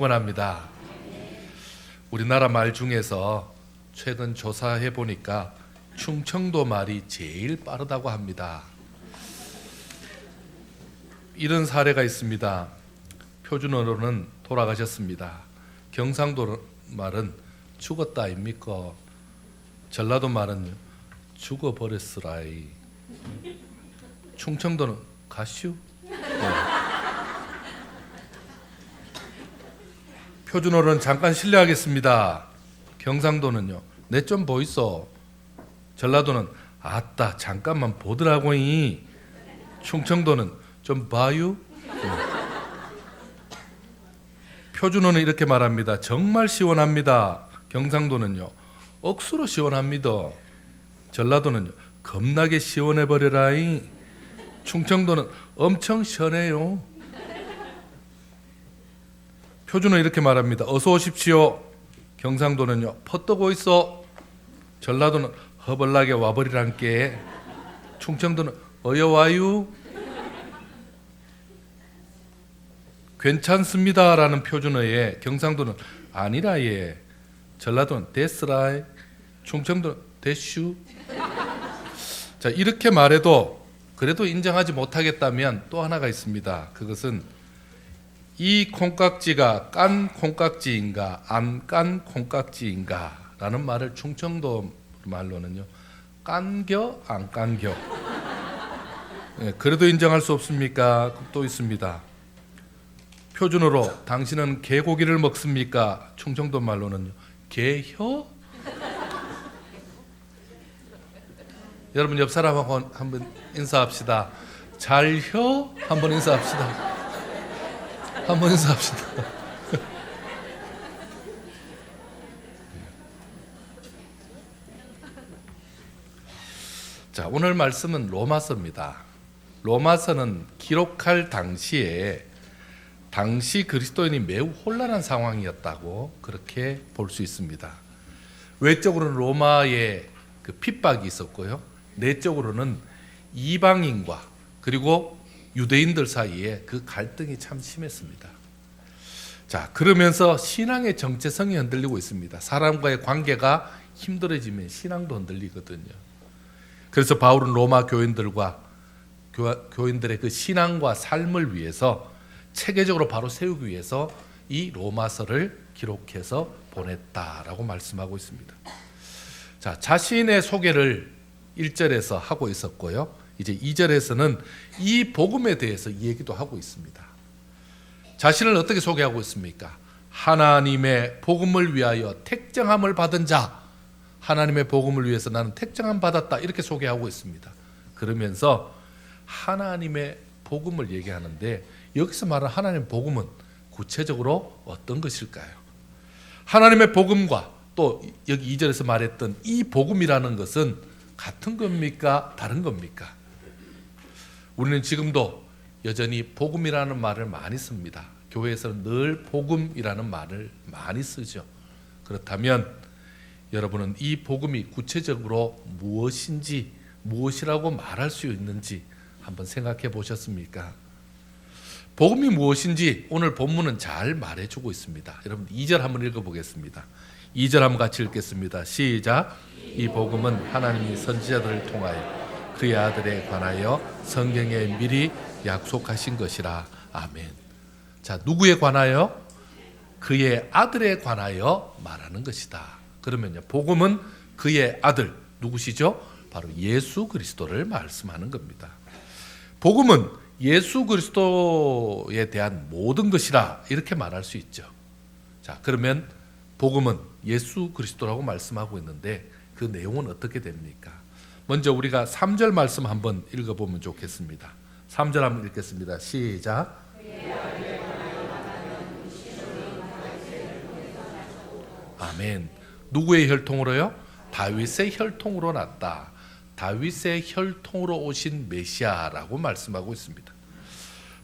원합니다. 우리나라 말 중에서 최근 조사해 보니까 충청도 말이 제일 빠르다고 합니다. 이런 사례가 있습니다. 표준어로는 돌아가셨습니다. 경상도 말은 죽었다 아닙니까? 전라도 말은 죽어버렸으라이. 충청도는 가슈? 표준어로는 잠깐 실례하겠습니다. 경상도는요, 내 좀 보이소. 전라도는 아따 잠깐만 보더라고이. 충청도는 좀 봐유. 표준어는 이렇게 말합니다. 정말 시원합니다. 경상도는요, 억수로 시원합니다. 전라도는요, 겁나게 시원해버려라이. 충청도는 엄청 시원해요. 표준어 이렇게 말합니다. 어서 오십시오. 경상도는요, 퍼뜨고 있어. 전라도는 허벌나게 와버리란께. 충청도는 어여와유. 괜찮습니다라는 표준어에 경상도는 아니라예. 전라도는 됐으라이. 충청도는 됐슈. 자, 이렇게 말해도 그래도 인정하지 못하겠다면 또 하나가 있습니다. 그것은 이 콩깍지가 깐 콩깍지인가 안 깐 콩깍지인가 라는 말을 충청도 말로는요, 깐겨 안 깐겨. 그래도 인정할 수 없습니까? 또 있습니다. 표준어로 당신은 개고기를 먹습니까? 충청도 말로는요, 개혀? 여러분 옆 사람하고 한번 인사합시다. 잘혀? 한번 인사합시다. 한번 인사합시다. 자, 오늘 말씀은 로마서입니다. 로마서는 기록할 당시에 당시 그리스도인이 매우 혼란한 상황이었다고 그렇게 볼 수 있습니다. 외적으로는 로마의 그 핍박이 있었고요, 내적으로는 이방인과 그리고 유대인들 사이에 그 갈등이 참 심했습니다. 자, 그러면서 신앙의 정체성이 흔들리고 있습니다. 사람과의 관계가 힘들어지면 신앙도 흔들리거든요. 그래서 바울은 로마 교인들과 교인들의 그 신앙과 삶을 위해서 체계적으로 바로 세우기 위해서 이 로마서를 기록해서 보냈다라고 말씀하고 있습니다. 자, 자신의 소개를 1절에서 하고 있었고요, 이제 2절에서는 이 복음에 대해서 얘기도 하고 있습니다. 자신을 어떻게 소개하고 있습니까? 하나님의 복음을 위하여 택정함을 받은 자, 하나님의 복음을 위해서 나는 택정함 받았다, 이렇게 소개하고 있습니다. 그러면서 하나님의 복음을 얘기하는데, 여기서 말하는 하나님의 복음은 구체적으로 어떤 것일까요? 하나님의 복음과 또 여기 2절에서 말했던 이 복음이라는 것은 같은 겁니까? 다른 겁니까? 우리는 지금도 여전히 복음이라는 말을 많이 씁니다. 교회에서는 늘 복음이라는 말을 많이 쓰죠. 그렇다면 여러분은 이 복음이 구체적으로 무엇인지, 무엇이라고 말할 수 있는지 한번 생각해 보셨습니까? 복음이 무엇인지 오늘 본문은 잘 말해주고 있습니다. 여러분 2절 한번 읽어보겠습니다. 2절 한번 같이 읽겠습니다. 시작. 이 복음은 하나님이 선지자들을 통하여 그의 아들에 관하여 성경에 미리 약속하신 것이라. 아멘. 자, 누구에 관하여? 그의 아들에 관하여 말하는 것이다. 그러면요, 복음은 그의 아들, 누구시죠? 바로 예수 그리스도를 말씀하는 겁니다. 복음은 예수 그리스도에 대한 모든 것이라, 이렇게 말할 수 있죠. 자, 그러면 복음은 예수 그리스도라고 말씀하고 있는데 그 내용은 어떻게 됩니까? 먼저 우리가 3절 말씀 한번 읽어보면 좋겠습니다. 3절 한번 읽겠습니다. 시작. 아멘. 누구의 혈통으로요? 다윗의 혈통으로 났다. 다윗의 혈통으로 오신 메시아라고 말씀하고 있습니다.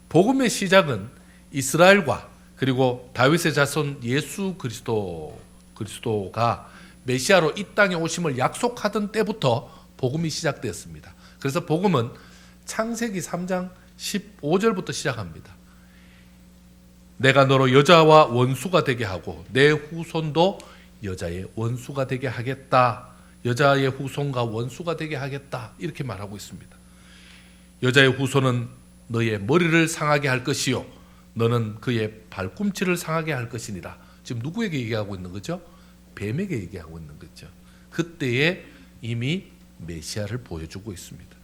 복음의 시작은 이스라엘과 그리고 다윗의 자손 예수 그리스도가 메시아로 이 땅에 오심을 약속하던 때부터 복음이 시작되었습니다. 그래서 복음은 창세기 3장 15절부터 시작합니다. 내가 너로 여자와 원수가 되게 하고 내 후손도 여자의 원수가 되게 하겠다. 여자의 후손과 원수가 되게 하겠다. 이렇게 말하고 있습니다. 여자의 후손은 너의 머리를 상하게 할 것이요 너는 그의 발꿈치를 상하게 할 것이니라. 지금 누구에게 얘기하고 있는 거죠? 뱀에게 얘기하고 있는 거죠. 그때에 이미 메시아를 보여주고 있습니다.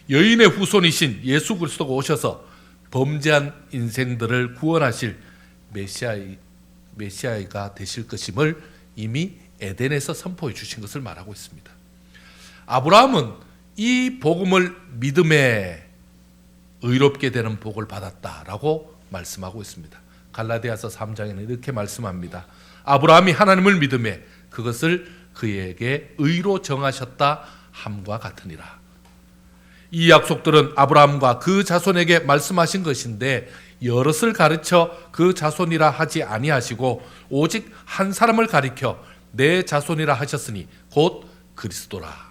여인의 후손이신 예수 그리스도가 오셔서 범죄한 인생들을 구원하실 메시아가 되실 것임을 이미 에덴에서 선포해 주신 것을 말하고 있습니다. 아브라함은 이 복음을 믿음에 의롭게 되는 복을 받았다라고 말씀하고 있습니다. 갈라디아서 3장에는 이렇게 말씀합니다. 아브라함이 하나님을 믿음에 그것을 그에게 의로 정하셨다 함과 같으니라. 이 약속들은 아브라함과 그 자손에게 말씀하신 것인데 여럿을 가르쳐 그 자손이라 하지 아니하시고 오직 한 사람을 가리켜 내 자손이라 하셨으니 곧 그리스도라.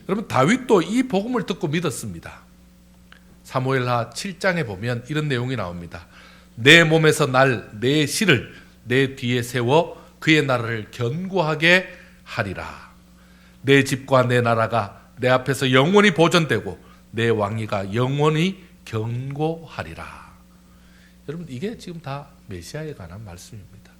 여러분, 다윗도 이 복음을 듣고 믿었습니다. 사무엘하 7장에 보면 이런 내용이 나옵니다. 내 몸에서 날 내 실을 내 뒤에 세워 그의 나라를 견고하게 하리라. 내 집과 내 나라가 내 앞에서 영원히 보존되고 내 왕위가 영원히 견고하리라. 여러분, 이게 지금 다 메시아에 관한 말씀입니다.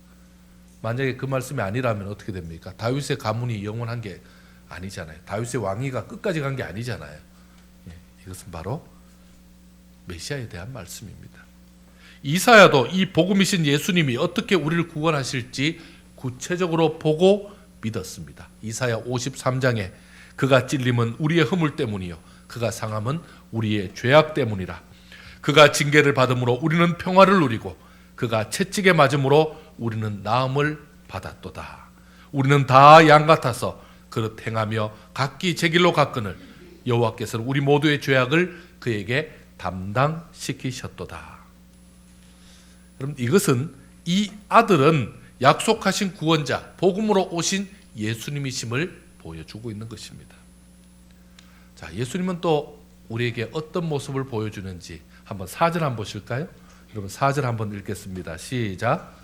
만약에 그 말씀이 아니라면 어떻게 됩니까? 다윗의 가문이 영원한 게 아니잖아요. 다윗의 왕위가 끝까지 간 게 아니잖아요. 이것은 바로 메시아에 대한 말씀입니다. 이사야도 이 복음이신 예수님이 어떻게 우리를 구원하실지 구체적으로 보고 믿었습니다. 이사야 53장에 그가 찔림은 우리의 허물 때문이요 그가 상함은 우리의 죄악 때문이라. 그가 징계를 받음으로 우리는 평화를 누리고 그가 채찍에 맞음으로 우리는 나음을 받았도다. 우리는 다 양 같아서 그릇 행하며 각기 제 길로 갔거늘 여호와께서는 우리 모두의 죄악을 그에게 담당시키셨도다. 여러분, 이것은 이 아들은 약속하신 구원자, 복음으로 오신 예수님이심을 보여주고 있는 것입니다. 자, 예수님은 또 우리에게 어떤 모습을 보여주는지 한번 4절 한번 보실까요? 여러분, 4절 한번 읽겠습니다. 시작.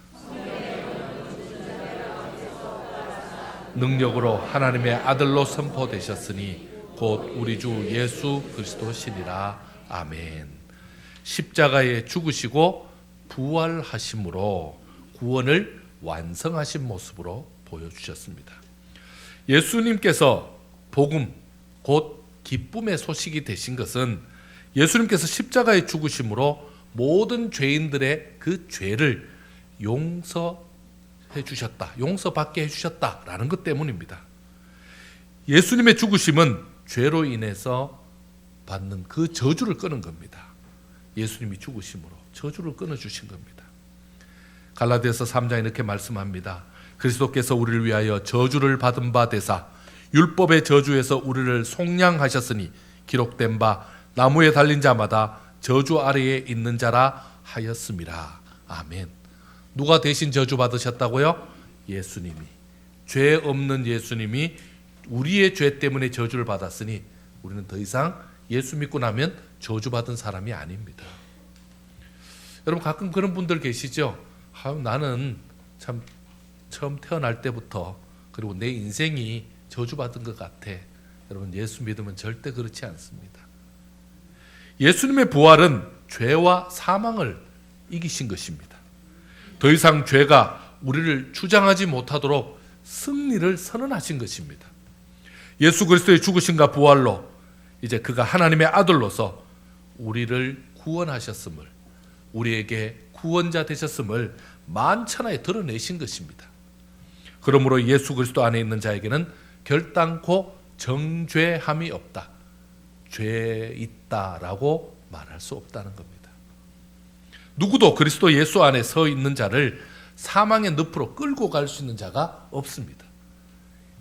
능력으로 하나님의 아들로 선포되셨으니 곧 우리 주 예수 그리스도시니라. 아멘. 십자가에 죽으시고 부활하심으로 구원을 완성하신 모습으로 보여주셨습니다. 예수님께서 복음, 곧 기쁨의 소식이 되신 것은 예수님께서 십자가에 죽으심으로 모든 죄인들의 그 죄를 용서해 주셨다, 용서받게 해주셨다라는 것 때문입니다. 예수님의 죽으심은 죄로 인해서 받는 그 저주를 끄는 겁니다. 예수님이 죽으심으로 저주를 끊어주신 겁니다. 갈라디아서 3장에 이렇게 말씀합니다. 그리스도께서 우리를 위하여 저주를 받은 바 되사 율법의 저주에서 우리를 속량하셨으니 기록된 바 나무에 달린 자마다 저주 아래에 있는 자라 하였음이라. 아멘. 누가 대신 저주 받으셨다고요? 예수님이. 죄 없는 예수님이 우리의 죄 때문에 저주를 받았으니 우리는 더 이상 예수 믿고 나면 저주받은 사람이 아닙니다. 여러분, 가끔 그런 분들 계시죠? 나는 참 처음 태어날 때부터 그리고 내 인생이 저주받은 것 같아. 여러분, 예수 믿으면 절대 그렇지 않습니다. 예수님의 부활은 죄와 사망을 이기신 것입니다. 더 이상 죄가 우리를 주장하지 못하도록 승리를 선언하신 것입니다. 예수 그리스도의 죽으심과 부활로 이제 그가 하나님의 아들로서 우리를 구원하셨음을, 우리에게 구원자 되셨음을 만천하에 드러내신 것입니다. 그러므로 예수 그리스도 안에 있는 자에게는 결단코 정죄함이 없다, 죄 있다라고 말할 수 없다는 겁니다. 누구도 그리스도 예수 안에 서 있는 자를 사망의 늪으로 끌고 갈 수 있는 자가 없습니다.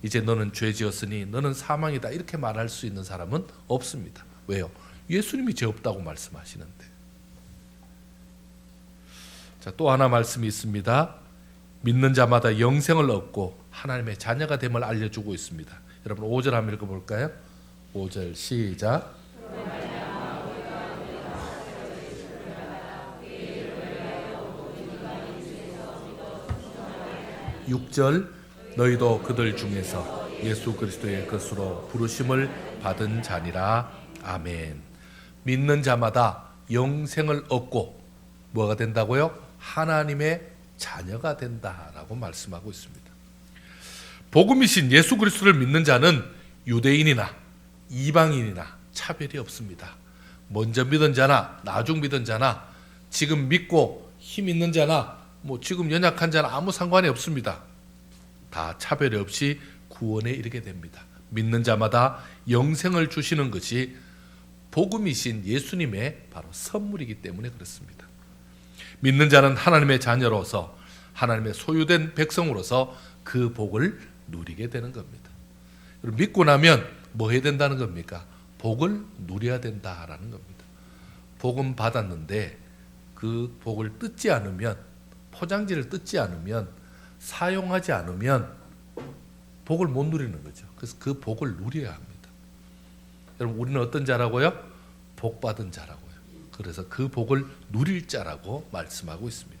이제 너는 죄 지었으니 너는 사망이다, 이렇게 말할 수 있는 사람은 없습니다. 왜요? 예수님이 죄 없다고 말씀하시는데. 자, 또 하나 말씀이 있습니다. 믿는 자마다 영생을 얻고 하나님의 자녀가 됨을 알려주고 있습니다. 여러분, 5절 한번 읽어볼까요? 5절 시작. 6절 너희도 그들 중에서 예수 그리스도의 것으로 부르심을 받은 자니라. 아멘. 믿는 자마다 영생을 얻고 뭐가 된다고요? 하나님의 자녀가 된다라고 말씀하고 있습니다. 복음이신 예수 그리스도를 믿는 자는 유대인이나 이방인이나 차별이 없습니다. 먼저 믿은 자나 나중 믿은 자나 지금 믿고 힘 있는 자나 지금 연약한 자나 아무 상관이 없습니다. 다 차별이 없이 구원에 이르게 됩니다. 믿는 자마다 영생을 주시는 것이 복음이신 예수님의 바로 선물이기 때문에 그렇습니다. 믿는 자는 하나님의 자녀로서 하나님의 소유된 백성으로서 그 복을 누리게 되는 겁니다. 믿고 나면 뭐 해야 된다는 겁니까? 복을 누려야 된다라는 겁니다. 복음 받았는데 그 복을 뜯지 않으면, 포장지를 뜯지 않으면, 사용하지 않으면 복을 못 누리는 거죠. 그래서 그 복을 누려야 합니다. 여러분, 우리는 어떤 자라고요? 복 받은 자라고요. 그래서 그 복을 누릴 자라고 말씀하고 있습니다.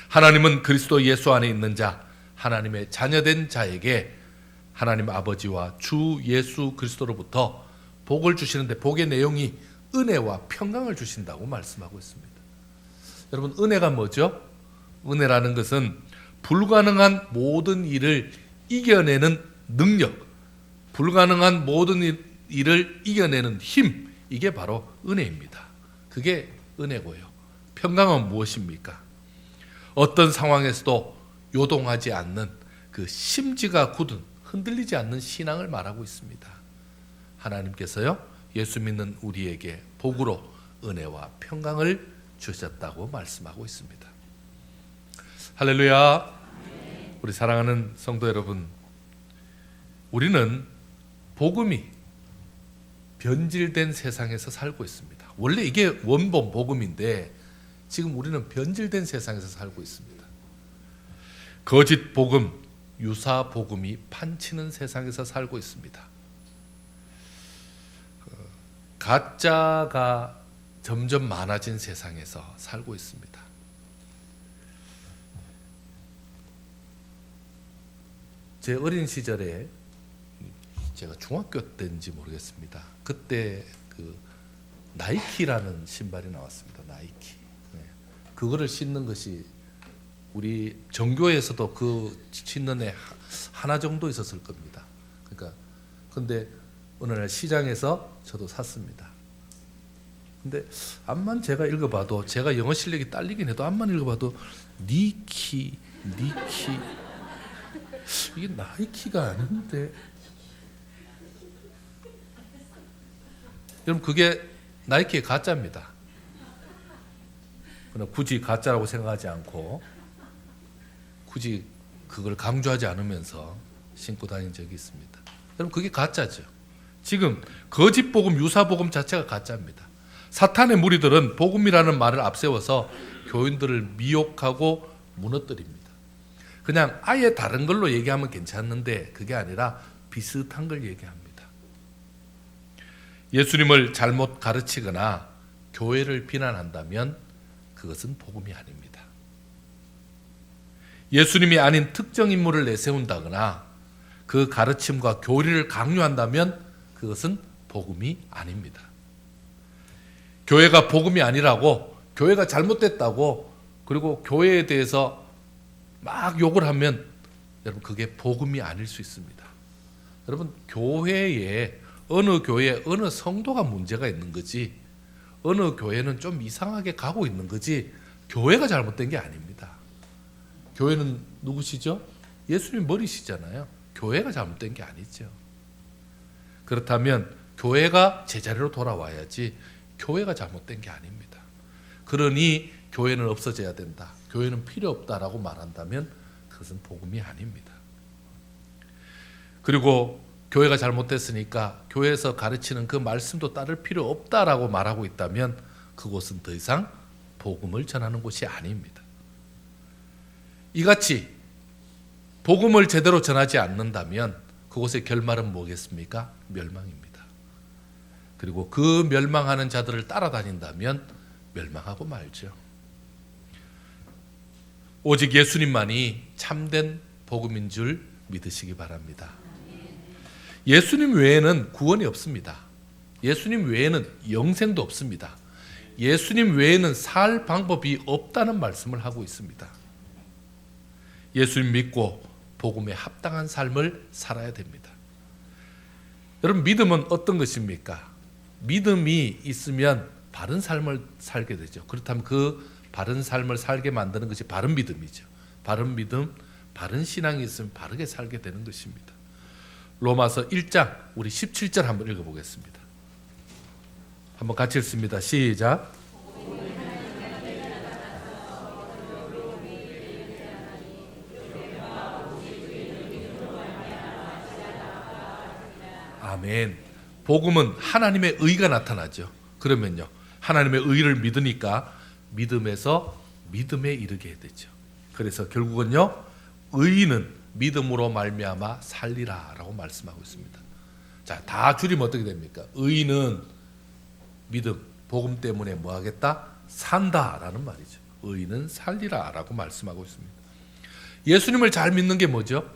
하나님은 그리스도 예수 안에 있는 자, 하나님의 자녀된 자에게 하나님 아버지와 주 예수 그리스도로부터 복을 주시는데, 복의 내용이 은혜와 평강을 주신다고 말씀하고 있습니다. 여러분, 은혜가 뭐죠? 은혜라는 것은 불가능한 모든 일을 이겨내는 능력, 불가능한 모든 일을 이겨내는 힘, 이게 바로 은혜입니다. 그게 은혜고요. 평강은 무엇입니까? 어떤 상황에서도 요동하지 않는 그 심지가 굳은, 흔들리지 않는 신앙을 말하고 있습니다. 하나님께서요, 예수 믿는 우리에게 복으로 은혜와 평강을 주셨다고 말씀하고 있습니다. 할렐루야. 우리 사랑하는 성도 여러분, 우리는 복음이 변질된 세상에서 살고 있습니다. 원래 이게 원본 복음인데 지금 우리는 변질된 세상에서 살고 있습니다. 거짓 복음, 유사 복음이 판치는 세상에서 살고 있습니다. 가짜가 점점 많아진 세상에서 살고 있습니다. 제 어린 시절에, 제가 중학교 때인지 모르겠습니다. 그때 그 나이키라는 신발이 나왔습니다. 나이키. 그거를 신는 것이 우리 전교에서도 그 신는 애 하나 정도 있었을 겁니다. 근데 어느 날 시장에서 저도 샀습니다. 근데 앞만 제가 읽어봐도, 제가 영어 실력이 딸리긴 해도 앞만 읽어봐도 니키 이게 나이키가 아닌데, 여러분, 그게 나이키의 가짜입니다. 그러나 굳이 가짜라고 생각하지 않고 굳이 그걸 강조하지 않으면서 신고 다닌 적이 있습니다. 여러분, 그게 가짜죠. 지금 거짓 복음, 유사 복음 자체가 가짜입니다. 사탄의 무리들은 복음이라는 말을 앞세워서 교인들을 미혹하고 무너뜨립니다. 그냥 아예 다른 걸로 얘기하면 괜찮는데 그게 아니라 비슷한 걸 얘기합니다. 예수님을 잘못 가르치거나 교회를 비난한다면 그것은 복음이 아닙니다. 예수님이 아닌 특정 인물을 내세운다거나 그 가르침과 교리를 강요한다면 그것은 복음이 아닙니다. 교회가 복음이 아니라고, 교회가 잘못됐다고, 그리고 교회에 대해서 막 욕을 하면 여러분, 그게 복음이 아닐 수 있습니다. 여러분, 교회에, 어느 교회에 어느 성도가 문제가 있는 거지, 어느 교회는 좀 이상하게 가고 있는 거지, 교회가 잘못된 게 아닙니다. 교회는 누구시죠? 예수님 머리시잖아요. 교회가 잘못된 게 아니죠. 그렇다면 교회가 제자리로 돌아와야지 교회가 잘못된 게 아닙니다. 그러니 교회는 없어져야 된다, 교회는 필요 없다라고 말한다면 그것은 복음이 아닙니다. 그리고 교회가 잘못됐으니까 교회에서 가르치는 그 말씀도 따를 필요 없다라고 말하고 있다면 그곳은 더 이상 복음을 전하는 곳이 아닙니다. 이같이 복음을 제대로 전하지 않는다면 그곳의 결말은 뭐겠습니까? 멸망입니다. 그리고 그 멸망하는 자들을 따라다닌다면 멸망하고 말죠. 오직 예수님만이 참된 복음인 줄 믿으시기 바랍니다. 예수님 외에는 구원이 없습니다. 예수님 외에는 영생도 없습니다. 예수님 외에는 살 방법이 없다는 말씀을 하고 있습니다. 예수님 믿고 복음에 합당한 삶을 살아야 됩니다. 여러분, 믿음은 어떤 것입니까? 믿음이 있으면 바른 삶을 살게 되죠. 그렇다면 그 바른 삶을 살게 만드는 것이 바른 믿음이죠. 바른 믿음, 바른 신앙이 있으면 바르게 살게 되는 것입니다. 로마서 1장 우리 17절 한번 읽어보겠습니다. 한번 같이 읽습니다. 시작. 아멘. 복음은 하나님의 의가 나타나죠. 그러면요, 하나님의 의를 믿으니까 믿음에서 믿음에 이르게 되죠. 그래서 결국은요, 의인은 믿음으로 말미암아 살리라라고 말씀하고 있습니다. 자, 다 줄이면 어떻게 됩니까? 의인은 믿음, 복음 때문에 뭐 하겠다? 산다라는 말이죠. 의인은 살리라라고 말씀하고 있습니다. 예수님을 잘 믿는 게 뭐죠?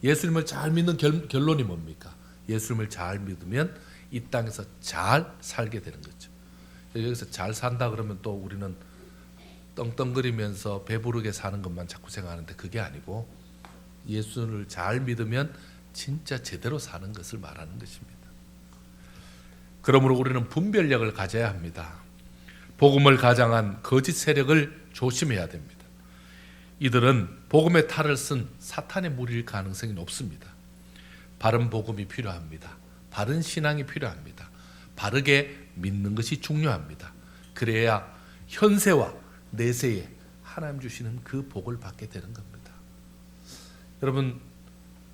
예수님을 잘 믿는 결론이 뭡니까? 예수님을 잘 믿으면 이 땅에서 잘 살게 되는 거죠. 여기서 잘 산다 그러면 또 우리는 떵떵거리면서 배부르게 사는 것만 자꾸 생각하는데 그게 아니고 예수를 잘 믿으면 진짜 제대로 사는 것을 말하는 것입니다. 그러므로 우리는 분별력을 가져야 합니다. 복음을 가장한 거짓 세력을 조심해야 됩니다. 이들은 복음의 탈을 쓴 사탄의 무리일 가능성이 높습니다. 바른 복음이 필요합니다. 바른 신앙이 필요합니다. 바르게 믿는 것이 중요합니다. 그래야 현세와 내세에 하나님 주시는 그 복을 받게 되는 겁니다. 여러분,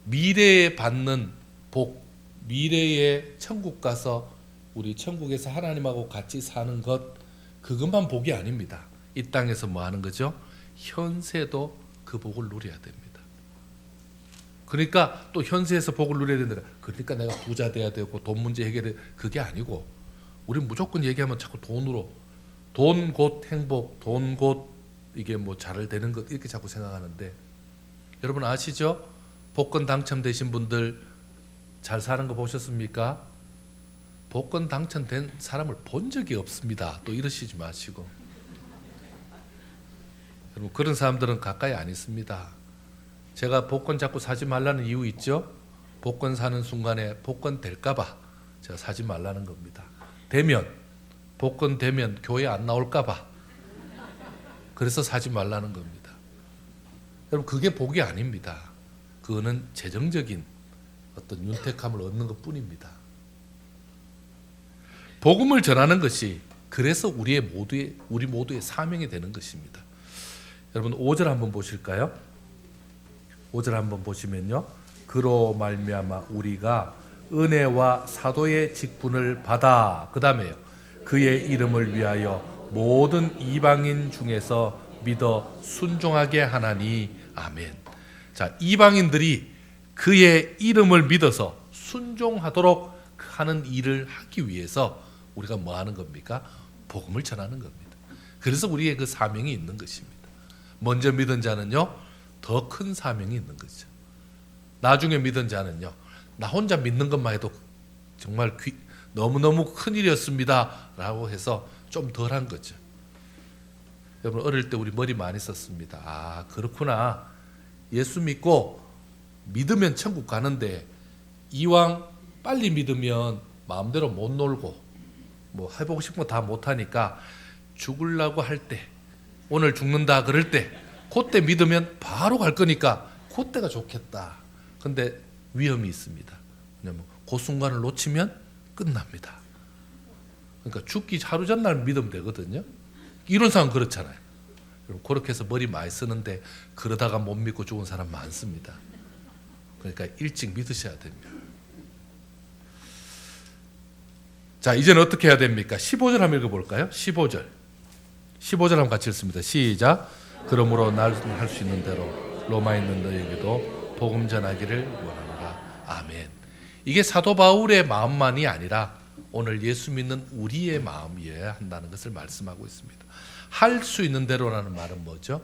미래에 받는 복, 미래에 천국 가서 우리 천국에서 하나님하고 같이 사는 것, 그것만 복이 아닙니다. 이 땅에서 뭐 하는 거죠? 현세도 그 복을 누려야 됩니다. 그러니까 또 현세에서 복을 누려야 된다. 그러니까 내가 부자 돼야 되고 돈 문제 해결해, 그게 아니고 우리 무조건 얘기하면 자꾸 돈으로, 돈 곧 행복, 돈 곧 이게 뭐 잘 되는 것, 이렇게 자꾸 생각하는데, 여러분 아시죠? 복권 당첨되신 분들 잘 사는 거 보셨습니까? 복권 당첨된 사람을 본 적이 없습니다. 또 이러시지 마시고. 여러분, 그런 사람들은 가까이 안 있습니다. 제가 복권 자꾸 사지 말라는 이유 있죠? 복권 사는 순간에 복권 될까봐 제가 사지 말라는 겁니다. 복권 되면 교회 안 나올까봐 그래서 사지 말라는 겁니다. 여러분, 그게 복이 아닙니다. 그거는 재정적인 어떤 윤택함을 얻는 것 뿐입니다. 복음을 전하는 것이 그래서 우리 모두의 사명이 되는 것입니다. 여러분 5절 한번 보실까요? 5절 한번 보시면요, 그로 말미암아 우리가 은혜와 사도의 직분을 받아, 그 다음에요, 그의 이름을 위하여 모든 이방인 중에서 믿어 순종하게 하나니. 아멘. 자, 이방인들이 그의 이름을 믿어서 순종하도록 하는 일을 하기 위해서 우리가 뭐 하는 겁니까? 복음을 전하는 겁니다. 그래서 우리의 그 사명이 있는 것입니다. 먼저 믿은 자는요, 더 큰 사명이 있는 거죠. 나중에 믿은 자는요, 나 혼자 믿는 것만 해도 정말 너무너무 큰일이었습니다 라고 해서 좀 덜한 거죠. 여러분, 어릴 때 우리 머리 많이 썼습니다. 아, 그렇구나. 예수 믿고 믿으면 천국 가는데 이왕 빨리 믿으면 마음대로 못 놀고 뭐 해보고 싶은 거 다 못하니까 죽으려고 할 때, 오늘 죽는다 그럴 때, 그때 믿으면 바로 갈 거니까 그때가 좋겠다. 근데 위험이 있습니다. 왜냐면 그 순간을 놓치면 끝납니다. 그러니까 죽기 하루 전날 믿으면 되거든요. 이런 사람 그렇잖아요. 그렇게 해서 머리 많이 쓰는데 그러다가 못 믿고 죽은 사람 많습니다. 그러니까 일찍 믿으셔야 됩니다. 자, 이제는 어떻게 해야 됩니까? 15절 한번 읽어볼까요? 15절 한번 같이 읽습니다. 시작. 그러므로 날 할 수 있는 대로 로마에 있는 너에게도 복음 전하기를 원하노라. 아멘. 이게 사도 바울의 마음만이 아니라 오늘 예수 믿는 우리의 마음이어야 한다는 것을 말씀하고 있습니다. 할 수 있는 대로라는 말은 뭐죠?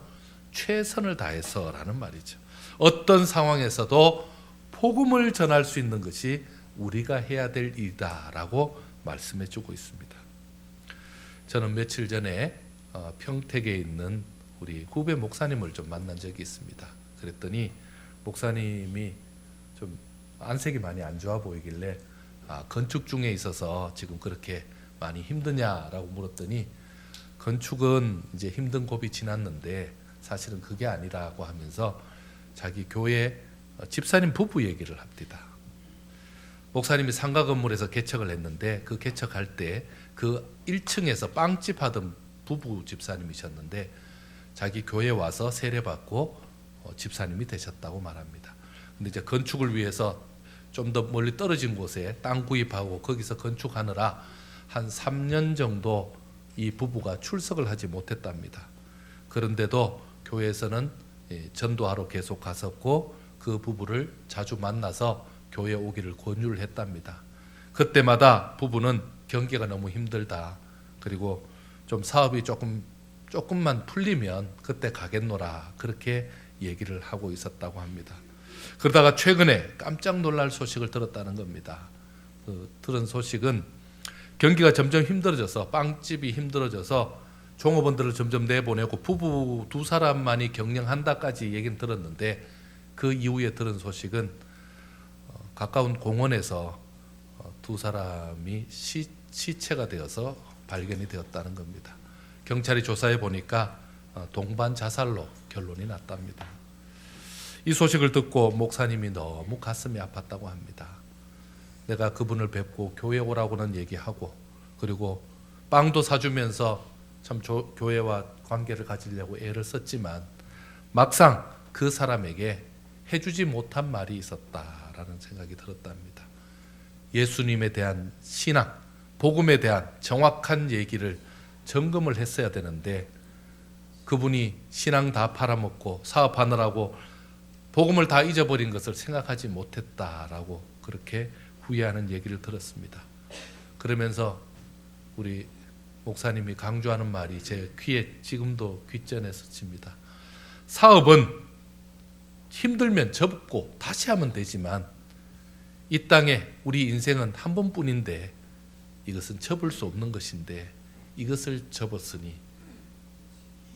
최선을 다해서라는 말이죠. 어떤 상황에서도 복음을 전할 수 있는 것이 우리가 해야 될 일이다라고 말씀해 주고 있습니다. 저는 며칠 전에 평택에 있는 우리 후배 목사님을 좀 만난 적이 있습니다. 그랬더니 목사님이 좀 안색이 많이 안 좋아 보이길래 건축 중에 있어서 지금 그렇게 많이 힘드냐라고 물었더니 건축은 이제 힘든 고비 지났는데 사실은 그게 아니라고 하면서 자기 교회 집사님 부부 얘기를 합니다. 목사님이 상가 건물에서 개척을 했는데 그 개척할 때 그 1층에서 빵집 하던 부부 집사님이셨는데 자기 교회 와서 세례받고 집사님이 되셨다고 말합니다. 근데 이제 건축을 위해서 좀 더 멀리 떨어진 곳에 땅 구입하고 거기서 건축하느라 한 3년 정도 이 부부가 출석을 하지 못했답니다. 그런데도 교회에서는 전도하러 계속 갔었고 그 부부를 자주 만나서 교회에 오기를 권유를 했답니다. 그때마다 부부는 경기가 너무 힘들다. 그리고 좀 사업이 조금만 풀리면 그때 가겠노라. 그렇게 얘기를 하고 있었다고 합니다. 그러다가 최근에 깜짝 놀랄 소식을 들었다는 겁니다. 들은 소식은 경기가 점점 힘들어져서 빵집이 힘들어져서 종업원들을 점점 내보내고 부부 두 사람만이 경영한다까지 얘기는 들었는데 그 이후에 들은 소식은 가까운 공원에서 두 사람이 시체가 되어서 발견이 되었다는 겁니다. 경찰이 조사해 보니까 동반 자살로 결론이 났답니다. 이 소식을 듣고 목사님이 너무 가슴이 아팠다고 합니다. 내가 그분을 뵙고 교회 오라고는 얘기하고 그리고 빵도 사주면서 참 교회와 관계를 가지려고 애를 썼지만 막상 그 사람에게 해주지 못한 말이 있었다라는 생각이 들었답니다. 예수님에 대한 신앙, 복음에 대한 정확한 얘기를 점검을 했어야 되는데 그분이 신앙 다 팔아먹고 사업하느라고 복음을 다 잊어버린 것을 생각하지 못했다라고 그렇게 후회하는 얘기를 들었습니다. 그러면서 우리 목사님이 강조하는 말이 제 귀에 지금도 귓전에 스칩니다. 사업은 힘들면 접고 다시 하면 되지만 이 땅에 우리 인생은 한 번뿐인데 이것은 접을 수 없는 것인데 이것을 접었으니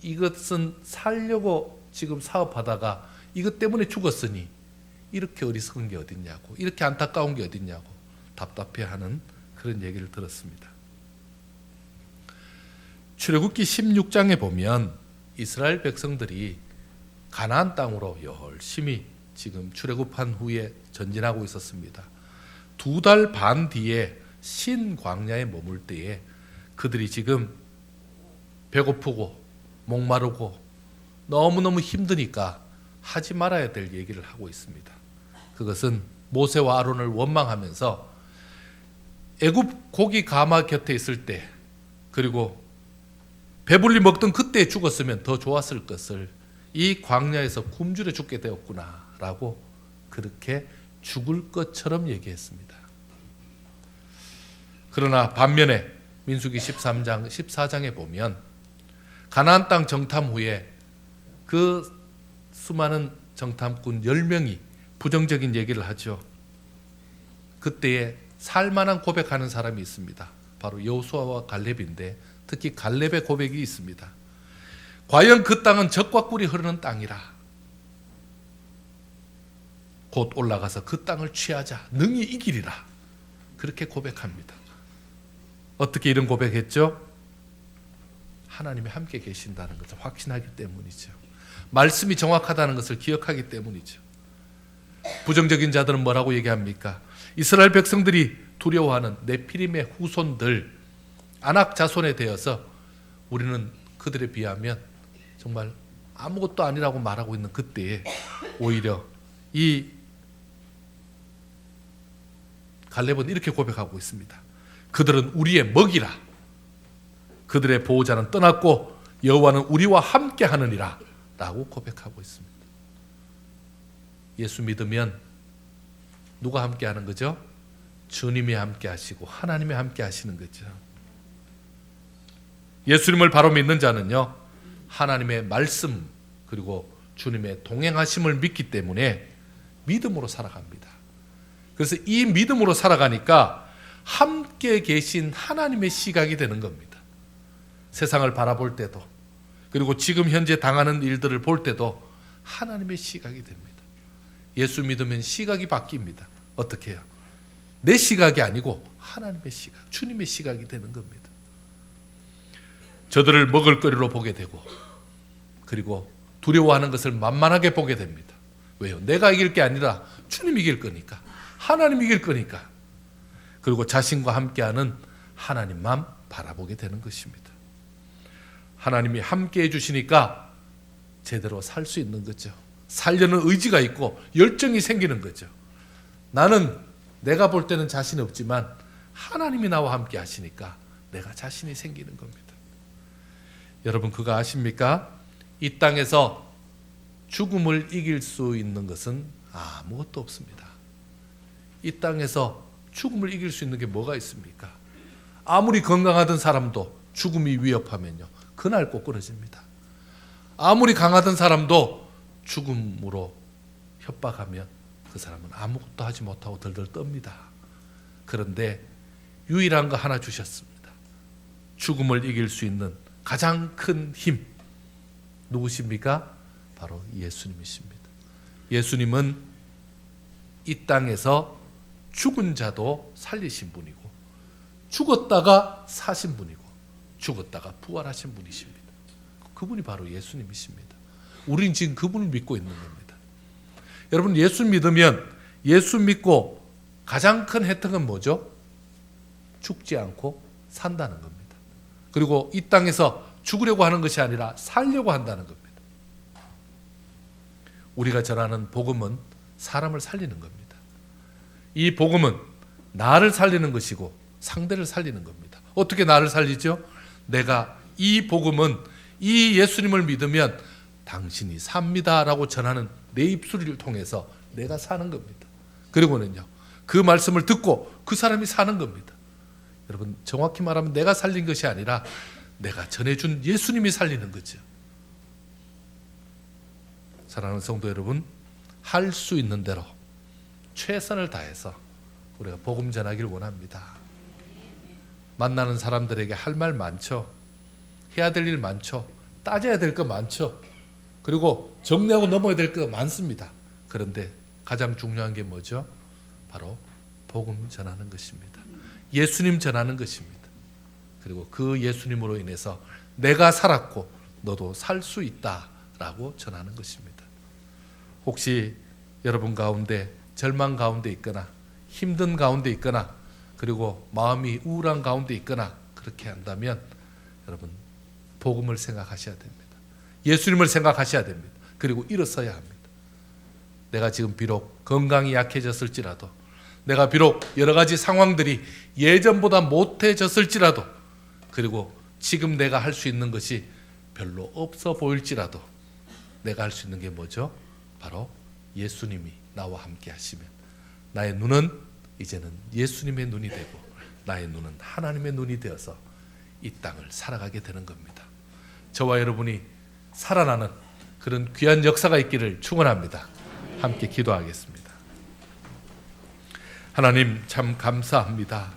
이것은 살려고 지금 사업하다가 이것 때문에 죽었으니 이렇게 어리석은 게 어딨냐고 이렇게 안타까운 게 어딨냐고 답답해하는 그런 얘기를 들었습니다. 출애굽기 16장에 보면 이스라엘 백성들이 가나안 땅으로 열심히 지금 출애굽한 후에 전진하고 있었습니다. 2달 반 뒤에 신 광야에 머물 때에 그들이 지금 배고프고 목마르고 너무너무 힘드니까 하지 말아야 될 얘기를 하고 있습니다. 그것은 모세와 아론을 원망하면서 애굽 고기 가마 곁에 있을 때 그리고 배불리 먹던 그때 죽었으면 더 좋았을 것을 이 광야에서 굶주려 죽게 되었구나 라고 그렇게 죽을 것처럼 얘기했습니다. 그러나 반면에 민수기 13장 14장에 보면 가나안 땅 정탐 후에 그 수많은 정탐꾼 10명이 부정적인 얘기를 하죠. 그때에 살만한 고백하는 사람이 있습니다. 바로 여호수아와 갈렙인데 특히 갈렙의 고백이 있습니다. 과연 그 땅은 젖과 꿀이 흐르는 땅이라. 곧 올라가서 그 땅을 취하자. 능히 이기리라. 그렇게 고백합니다. 어떻게 이런 고백했죠? 하나님이 함께 계신다는 것을 확신하기 때문이죠. 말씀이 정확하다는 것을 기억하기 때문이죠. 부정적인 자들은 뭐라고 얘기합니까? 이스라엘 백성들이 두려워하는 네피림의 후손들 아낙 자손에 대해서 우리는 그들에 비하면 정말 아무것도 아니라고 말하고 있는 그때에 오히려 이 갈렙은 이렇게 고백하고 있습니다. 그들은 우리의 먹이라. 그들의 보호자는 떠났고 여호와는 우리와 함께 하느니라 라고 고백하고 있습니다. 예수 믿으면 누가 함께 하는 거죠? 주님이 함께 하시고 하나님이 함께 하시는 거죠. 예수님을 바로 믿는 자는요 하나님의 말씀 그리고 주님의 동행하심을 믿기 때문에 믿음으로 살아갑니다. 그래서 이 믿음으로 살아가니까 함께 계신 하나님의 시각이 되는 겁니다. 세상을 바라볼 때도, 그리고 지금 현재 당하는 일들을 볼 때도 하나님의 시각이 됩니다. 예수 믿으면 시각이 바뀝니다. 어떻게 해요? 내 시각이 아니고 하나님의 시각, 주님의 시각이 되는 겁니다. 저들을 먹을거리로 보게 되고, 그리고 두려워하는 것을 만만하게 보게 됩니다. 왜요? 내가 이길 게 아니라 주님이 이길 거니까, 하나님이 이길 거니까. 그리고 자신과 함께하는 하나님만 바라보게 되는 것입니다. 하나님이 함께해 주시니까 제대로 살 수 있는 거죠. 살려는 의지가 있고 열정이 생기는 거죠. 나는 내가 볼 때는 자신이 없지만 하나님이 나와 함께 하시니까 내가 자신이 생기는 겁니다. 여러분, 그거 아십니까? 이 땅에서 죽음을 이길 수 있는 것은 아무것도 없습니다. 이 땅에서 죽음을 이길 수 있는 게 뭐가 있습니까? 아무리 건강하던 사람도 죽음이 위협하면요, 그날 꼭 끊어집니다. 아무리 강하던 사람도 죽음으로 협박하면 그 사람은 아무것도 하지 못하고 덜덜 떱니다. 그런데 유일한 거 하나 주셨습니다. 죽음을 이길 수 있는 가장 큰 힘, 누구십니까? 바로 예수님이십니다. 예수님은 이 땅에서 죽은 자도 살리신 분이고, 죽었다가 사신 분이고, 죽었다가 부활하신 분이십니다. 그분이 바로 예수님이십니다. 우린 지금 그분을 믿고 있는 겁니다. 여러분, 예수 믿으면, 예수 믿고 가장 큰 혜택은 뭐죠? 죽지 않고 산다는 겁니다. 그리고 이 땅에서 죽으려고 하는 것이 아니라 살려고 한다는 겁니다. 우리가 전하는 복음은 사람을 살리는 겁니다. 이 복음은 나를 살리는 것이고 상대를 살리는 겁니다. 어떻게 나를 살리죠? 내가 이 복음은, 이 예수님을 믿으면 당신이 삽니다 라고 전하는 내 입술을 통해서 내가 사는 겁니다. 그리고는요, 그 말씀을 듣고 그 사람이 사는 겁니다. 여러분, 정확히 말하면 내가 살린 것이 아니라 내가 전해준 예수님이 살리는 거죠. 사랑하는 성도 여러분, 할 수 있는 대로 최선을 다해서 우리가 복음 전하기를 원합니다. 만나는 사람들에게 할 말 많죠. 해야 될 일 많죠. 따져야 될 거 많죠. 그리고 정리하고 넘어야 될 거 많습니다. 그런데 가장 중요한 게 뭐죠? 바로 복음 전하는 것입니다. 예수님 전하는 것입니다. 그리고 그 예수님으로 인해서 내가 살았고 너도 살 수 있다라고 전하는 것입니다. 혹시 여러분 가운데 절망 가운데 있거나 힘든 가운데 있거나 그리고 마음이 우울한 가운데 있거나 그렇게 한다면 여러분, 복음을 생각하셔야 됩니다. 예수님을 생각하셔야 됩니다. 그리고 일어서야 합니다. 내가 지금 비록 건강이 약해졌을지라도, 내가 비록 여러 가지 상황들이 예전보다 못해졌을지라도, 그리고 지금 내가 할 수 있는 것이 별로 없어 보일지라도 내가 할 수 있는 게 뭐죠? 바로 예수님이 나와 함께 하시면 나의 눈은 이제는 예수님의 눈이 되고 나의 눈은 하나님의 눈이 되어서 이 땅을 살아가게 되는 겁니다. 저와 여러분이 살아나는 그런 귀한 역사가 있기를 축원합니다. 함께 기도하겠습니다. 하나님, 참 감사합니다.